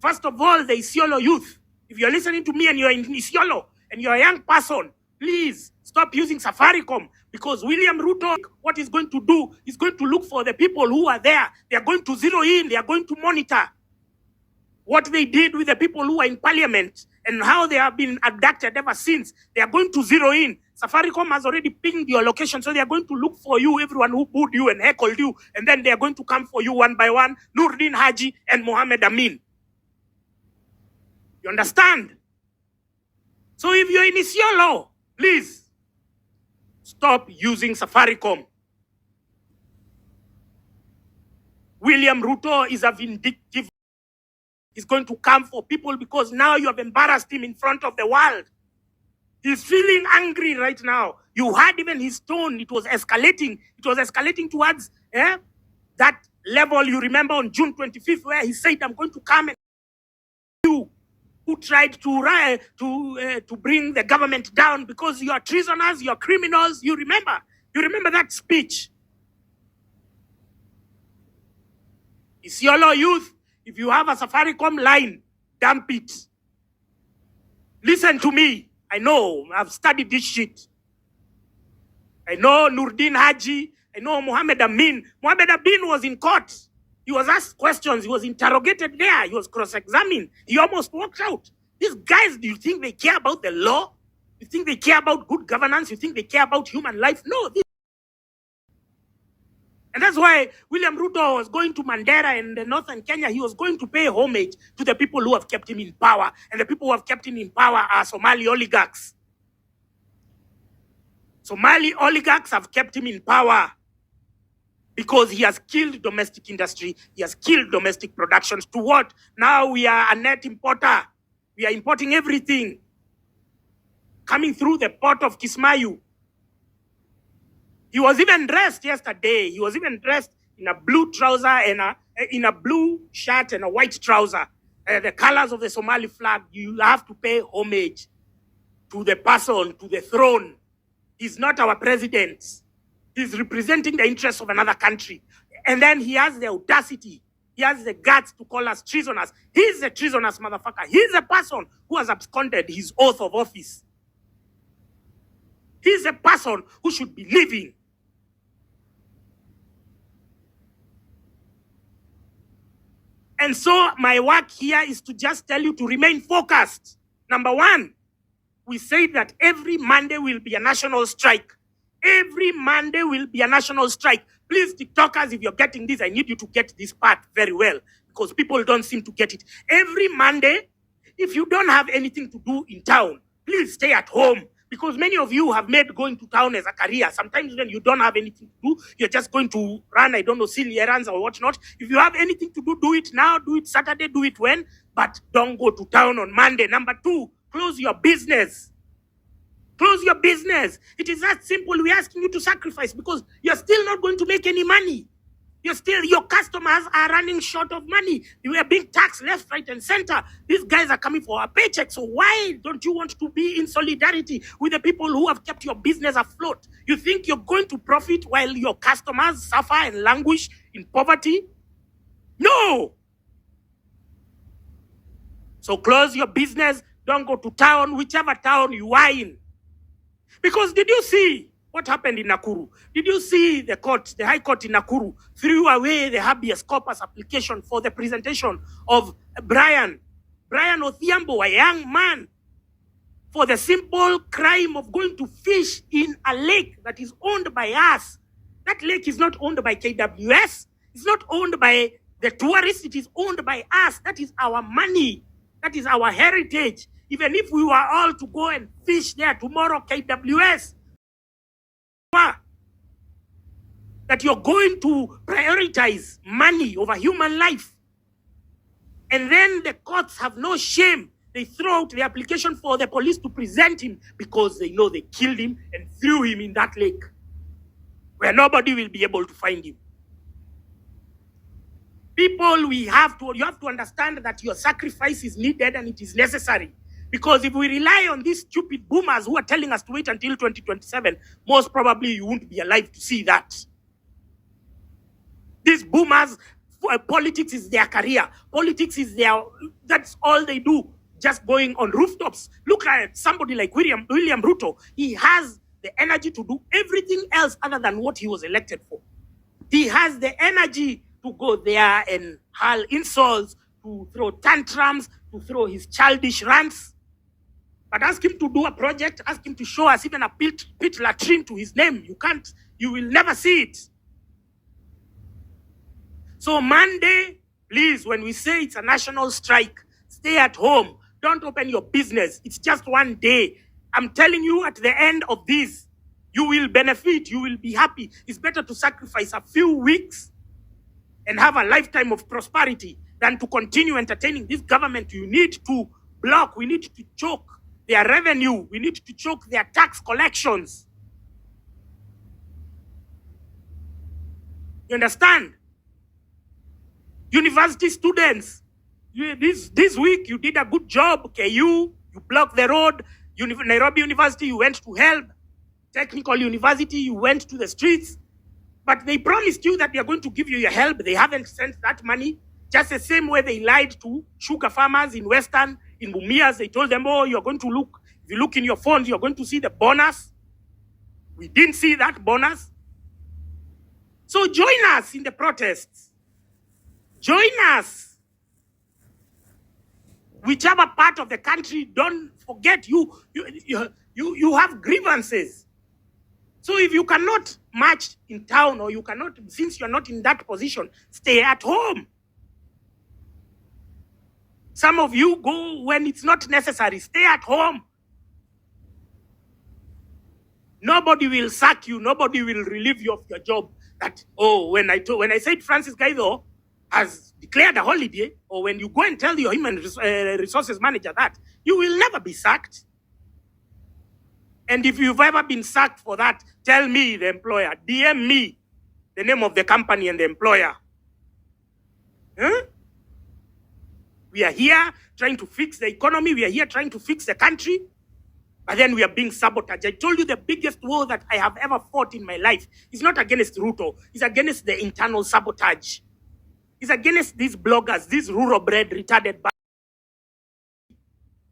First of all, the Isiolo youth. If you're listening to me and you're in Isiolo and you're a young person, please stop using Safaricom, because William Ruto, what he's going to do is going to look for the people who are there. They are going to zero in. They are going to monitor what they did with the people who are in parliament and how they have been abducted ever since. They are going to zero in. Safaricom has already pinged your location, so they are going to look for you, everyone who booed you and heckled you, and then they are going to come for you one by one, Nurdin Haji and Mohammed Amin. You understand? So if you're in Isiolo, please stop using Safaricom. William Ruto is a vindictive. He's going to come for people because now you have embarrassed him in front of the world. He's feeling angry right now. You heard even his tone. It was escalating. It was escalating towards that level you remember on June 25th where he said, I'm going to come and you who tried to bring the government down because you are treasoners, you are criminals. You remember that speech. Isiolo youth, if you have a Safaricom line, dump it. Listen to me. I know, I've studied this shit. I know Nurdin Haji. I know Mohammed Amin. Mohammed Amin was in court. He was asked questions. He was interrogated there. He was cross-examined. He almost walked out. These guys, do you think they care about the law? You think they care about good governance? You think they care about human life? No. And that's why William Ruto was going to Mandera in the northern Kenya. He was going to pay homage to the people who have kept him in power. And the people who have kept him in power are Somali oligarchs. Somali oligarchs have kept him in power because he has killed domestic industry. He has killed domestic productions. To what? Now we are a net importer. We are importing everything coming through the port of Kismayu. He was even dressed yesterday. He was even dressed in a blue trouser and in a blue shirt and a white trouser. The colors of the Somali flag. You have to pay homage to the person, to the throne. He's not our president. He's representing the interests of another country. And then he has the audacity. He has the guts to call us treasoners. He's a treasonous motherfucker. He's a person who has absconded his oath of office. He's a person who should be living. And so my work here is to just tell you to remain focused. Number one, we say that every Monday will be a national strike. Every Monday will be a national strike. Please, TikTokers, if you're getting this, I need you to get this part very well because people don't seem to get it. Every Monday, if you don't have anything to do in town, please stay at home. Because many of you have made going to town as a career. Sometimes when you don't have anything to do, you're just going to run, I don't know, silly errands or whatnot. If you have anything to do, do it now, do it Saturday, do it when, but don't go to town on Monday. Number two, close your business. Close your business. It is that simple. We're asking you to sacrifice because you're still not going to make any money. Your customers are running short of money. You are being taxed left, right, and center. These guys are coming for a paycheck. So why don't you want to be in solidarity with the people who have kept your business afloat? You think you're going to profit while your customers suffer and languish in poverty? No. So close your business. Don't go to town, whichever town you are in. Because did you see what happened in Nakuru? Did you see the High Court in Nakuru threw away the habeas corpus application for the presentation of Brian Odhiambo, a young man, for the simple crime of going to fish in a lake that is owned by us. That lake is not owned by KWS. It's not owned by the tourists. It is owned by us. That is our money. That is our heritage. Even if we were all to go and fish there tomorrow, KWS, that you're going to prioritize money over human life. And then the courts have no shame. They throw out the application for the police to present him because they know they killed him and threw him in that lake where nobody will be able to find him. People, you have to understand that your sacrifice is needed and it is necessary. Because if we rely on these stupid boomers who are telling us to wait until 2027, most probably you won't be alive to see that. These boomers politics is their career. Politics is that's all they do. Just going on rooftops. Look at somebody like William Ruto. He has the energy to do everything else other than what he was elected for. He has the energy to go there and hurl insults, to throw tantrums, to throw his childish rants. But ask him to do a project, ask him to show us even a pit latrine to his name. You can't, you will never see it. So Monday, please, when we say it's a national strike, stay at home. Don't open your business. It's just one day. I'm telling you, at the end of this, you will benefit. You will be happy. It's better to sacrifice a few weeks and have a lifetime of prosperity than to continue entertaining this government. You need to block. We need to choke their revenue. We need to choke their tax collections. You understand? University students, this week you did a good job. KU, you blocked the road. Nairobi University, you went to help. Technical University, you went to the streets. But they promised you that they are going to give you your help. They haven't sent that money. Just the same way they lied to sugar farmers in Western, in Mumias. They told them, oh, you're going to look, if you look in your phones, you're going to see the bonus. We didn't see that bonus. So join us in the protests. Join us. Whichever part of the country, don't forget you have grievances. So if you cannot march in town, or you cannot, since you're not in that position, stay at home. Some of you go when it's not necessary. Stay at home. Nobody will sack you. Nobody will relieve you of your job. That, oh, when I said Francis Gaitho has declared a holiday, or when you go and tell your human resources manager that, you will never be sacked. And if you've ever been sacked for that, tell me, the employer. DM me the name of the company and the employer. Huh? We are here trying to fix the economy. We are here trying to fix the country. But then we are being sabotaged. I told you the biggest war that I have ever fought in my life is not against Ruto. It's against the internal sabotage. It's against these bloggers, these rural-bred, retarded.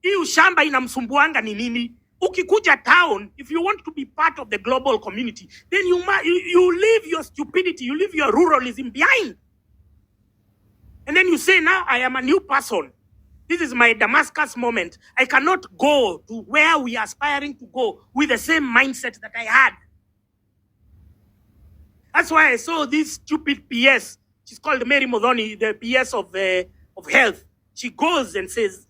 Hii ushamba inamsumbuanga ni nini? Ukikuja town, if you want to be part of the global community, then you leave your stupidity, you leave your ruralism behind. And then you say, now I am a new person. This is my Damascus moment. I cannot go to where we are aspiring to go with the same mindset that I had. That's why I saw this stupid PS. She's called Mary Modoni, the PS of health. She goes and says,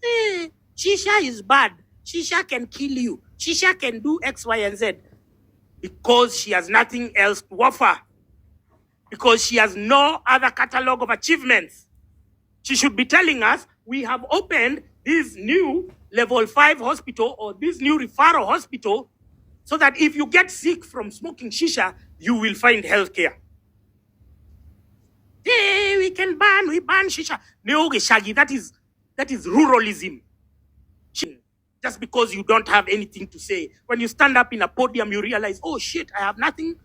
Shisha is bad. Shisha can kill you. Shisha can do X, Y, and Z. Because she has nothing else to offer. Because she has no other catalog of achievements. She should be telling us, we have opened this new level 5 hospital or this new referral hospital so that if you get sick from smoking shisha, you will find healthcare. Hey, we ban shisha. No, Shaggy, that is ruralism. Just because you don't have anything to say. When you stand up in a podium, you realize, oh shit, I have nothing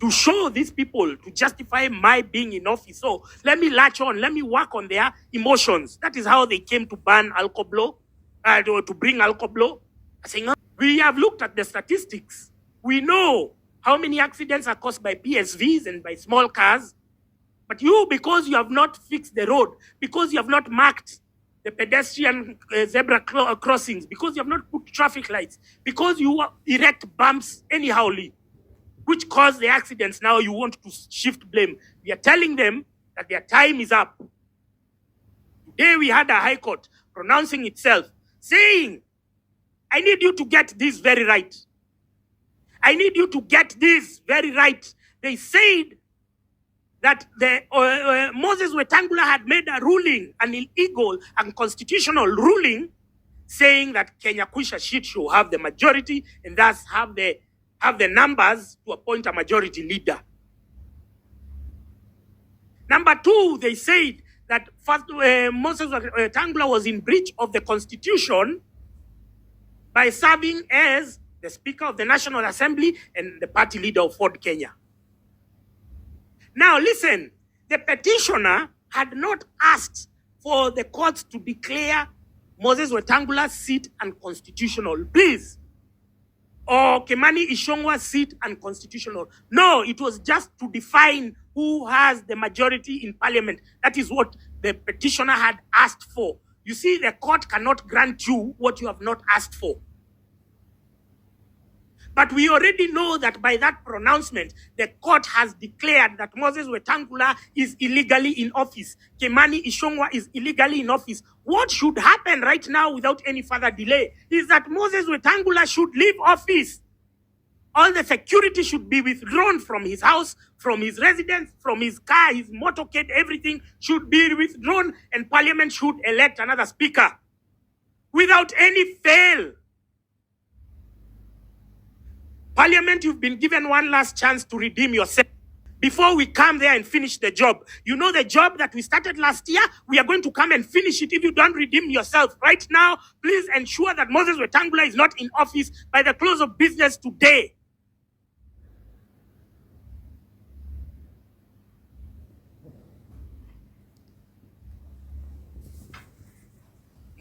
to show these people to justify my being in office. So let me latch on, let me work on their emotions. That is how they came to ban alcohol, to bring alcohol. Saying, we have looked at the statistics. We know how many accidents are caused by PSVs and by small cars. But you, because you have not fixed the road, because you have not marked the pedestrian zebra crossings, because you have not put traffic lights, because you erect bumps anyhowly, which cause the accidents, now you want to shift blame. We are telling them that their time is up. Today we had a high court pronouncing itself, saying, I need you to get this very right. I need you to get this very right. They said that Moses Wetangula had made a ruling, an illegal, unconstitutional ruling, saying that Kenya Kwisha Shit should have the majority and thus have the numbers to appoint a majority leader. Number two, they said that first, Moses Wetangula was in breach of the constitution by serving as the Speaker of the National Assembly and the party leader of Ford Kenya. Now listen, The petitioner had not asked for the courts to declare Moses Wetangula's seat unconstitutional. Please. Or Kimani Ichung'wah's seat unconstitutional. No, it was just to define who has the majority in parliament. That is what the petitioner had asked for. You see, the court cannot grant you what you have not asked for. But we already know that by that pronouncement, the court has declared that Moses Wetangula is illegally in office. Kimani Ichung'wah is illegally in office. What should happen right now without any further delay is that Moses Wetangula should leave office. All the security should be withdrawn from his house, from his residence, from his car, his motorcade, everything should be withdrawn, and parliament should elect another speaker without any fail. Parliament, you've been given one last chance to redeem yourself before we come there and finish the job. You know the job that we started last year? We are going to come and finish it if you don't redeem yourself. Right now, please ensure that Moses Wetangula is not in office by the close of business today.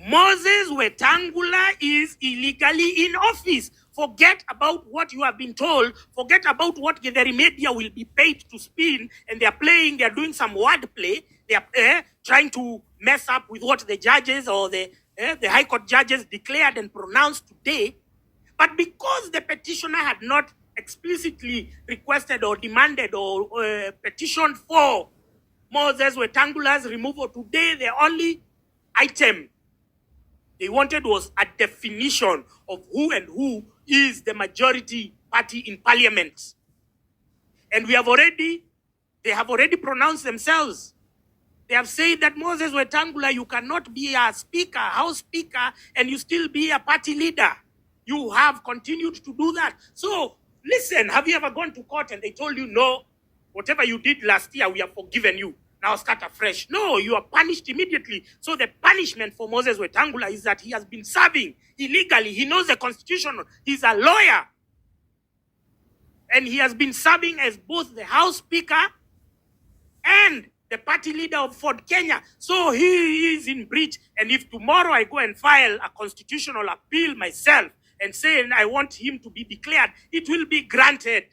Moses Wetangula is illegally in office. Forget about what you have been told. Forget about what the media will be paid to spin. And they are doing some wordplay. They are trying to mess up with what the judges or the High Court judges declared and pronounced today. But because the petitioner had not explicitly requested or demanded or petitioned for Moses Wetangula's removal today, the only item they wanted was a definition of who and who is the majority party in parliament. And they have already pronounced themselves. They have said that Moses Wetangula, you cannot be a speaker, house speaker, and you still be a party leader. You have continued to do that. So, listen, have you ever gone to court and they told you, no, whatever you did last year, we have forgiven you. Now start afresh. No, you are punished immediately. So the punishment for Moses Wetangula is that he has been serving illegally. He knows the constitution. He's a lawyer. And he has been serving as both the House Speaker and the party leader of Ford Kenya. So he is in breach. And if tomorrow I go and file a constitutional appeal myself and say I want him to be declared, it will be granted.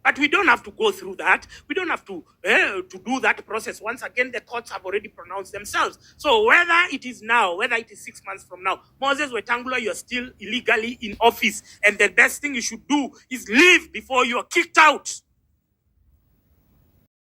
But we don't have to go through that. We don't have to do that process. Once again, the courts have already pronounced themselves. So whether it is now, whether it is 6 months from now, Moses Wetangula, you're still illegally in office. And the best thing you should do is leave before you are kicked out.